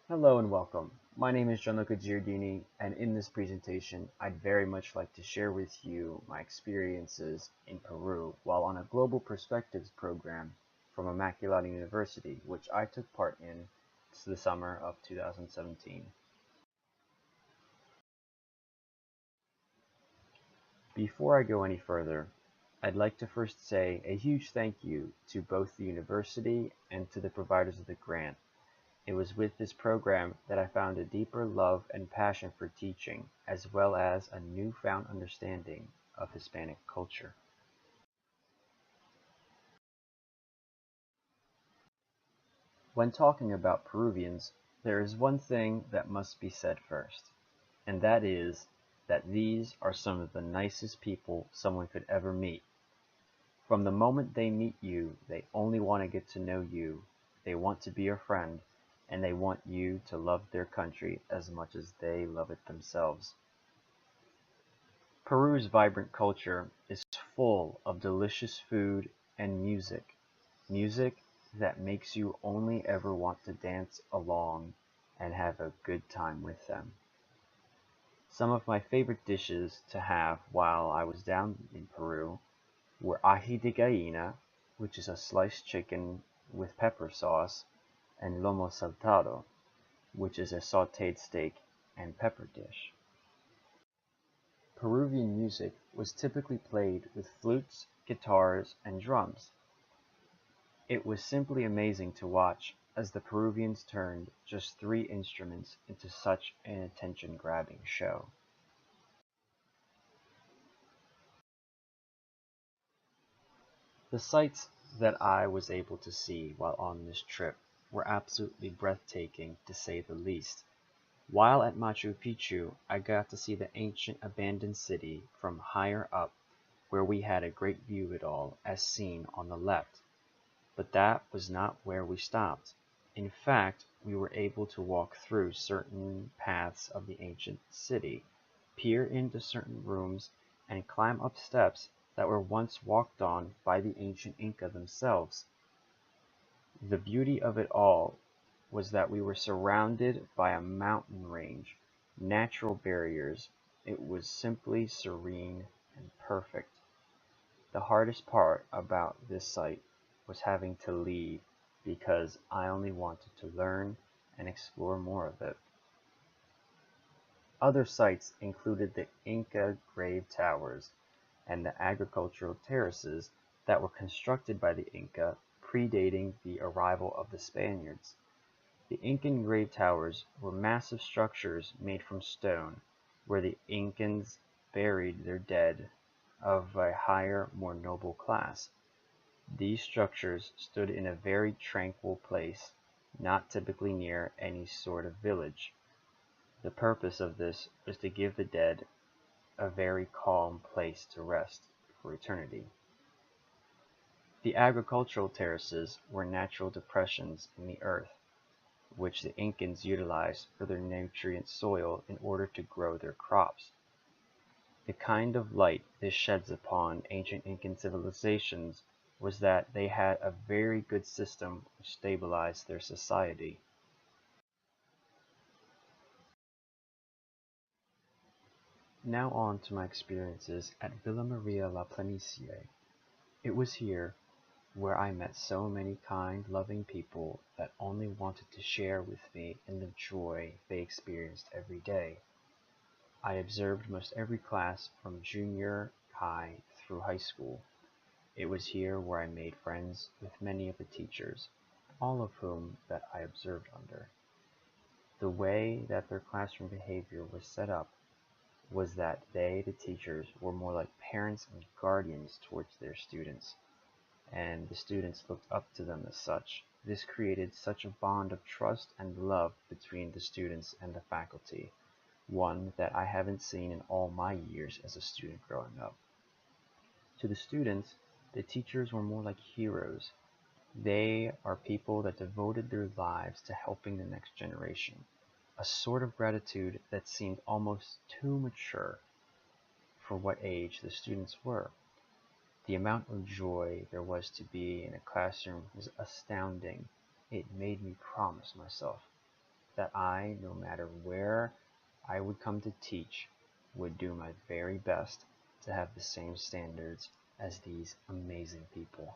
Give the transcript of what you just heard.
Hello and welcome. My name is Gianluca Giardini, and in this presentation, I'd very much like to share with you my experiences in Peru while on a Global Perspectives program from Immaculata University, which I took part in the summer of 2017. Before I go any further, I'd like to first say a huge thank you to both the university and to the providers of the grant. It was with this program that I found a deeper love and passion for teaching, as well as a newfound understanding of Hispanic culture. When talking about Peruvians, there is one thing that must be said first, and that is that these are some of the nicest people someone could ever meet. From the moment they meet you, they only want to get to know you, they want to be your friend, and they want you to love their country as much as they love it themselves. Peru's vibrant culture is full of delicious food and music that makes you only ever want to dance along and have a good time with them. Some of my favorite dishes to have while I was down in Peru were ají de gallina, which is a sliced chicken with pepper sauce, and lomo saltado, which is a sautéed steak and pepper dish. Peruvian music was typically played with flutes, guitars, and drums. It was simply amazing to watch as the Peruvians turned just three instruments into such an attention-grabbing show. The sights that I was able to see while on this trip were absolutely breathtaking to say the least. While at Machu Picchu, I got to see the ancient abandoned city from higher up, where we had a great view of it all as seen on the left. But that was not where we stopped. In fact, we were able to walk through certain paths of the ancient city, peer into certain rooms, and climb up steps that were once walked on by the ancient Inca themselves. The beauty of it all was that we were surrounded by a mountain range, natural barriers. It was simply serene and perfect. The hardest part about this site was having to leave because I only wanted to learn and explore more of it. Other sites included the Inca grave towers and the agricultural terraces that were constructed by the Inca predating the arrival of the Spaniards. The Incan grave towers were massive structures made from stone where the Incans buried their dead of a higher, more noble class. These structures stood in a very tranquil place, not typically near any sort of village. The purpose of this was to give the dead a very calm place to rest for eternity. The agricultural terraces were natural depressions in the earth, which the Incans utilized for their nutrient soil in order to grow their crops. The kind of light this sheds upon ancient Incan civilizations was that they had a very good system which stabilized their society. Now on to my experiences at Villa Maria La Planicie. It was here where I met so many kind, loving people that only wanted to share with me in the joy they experienced every day. I observed most every class from junior high through high school. It was here where I made friends with many of the teachers, all of whom that I observed under. The way that their classroom behavior was set up was that they, the teachers, were more like parents and guardians towards their students, and the students looked up to them as such. This created such a bond of trust and love between the students and the faculty, one that I haven't seen in all my years as a student growing up. To the students, the teachers were more like heroes. They are people that devoted their lives to helping the next generation, a sort of gratitude that seemed almost too mature for what age the students were. The amount of joy there was to be in a classroom was astounding. It made me promise myself. that I, no matter where I would come to teach, would do my very best to have the same standards as these amazing people.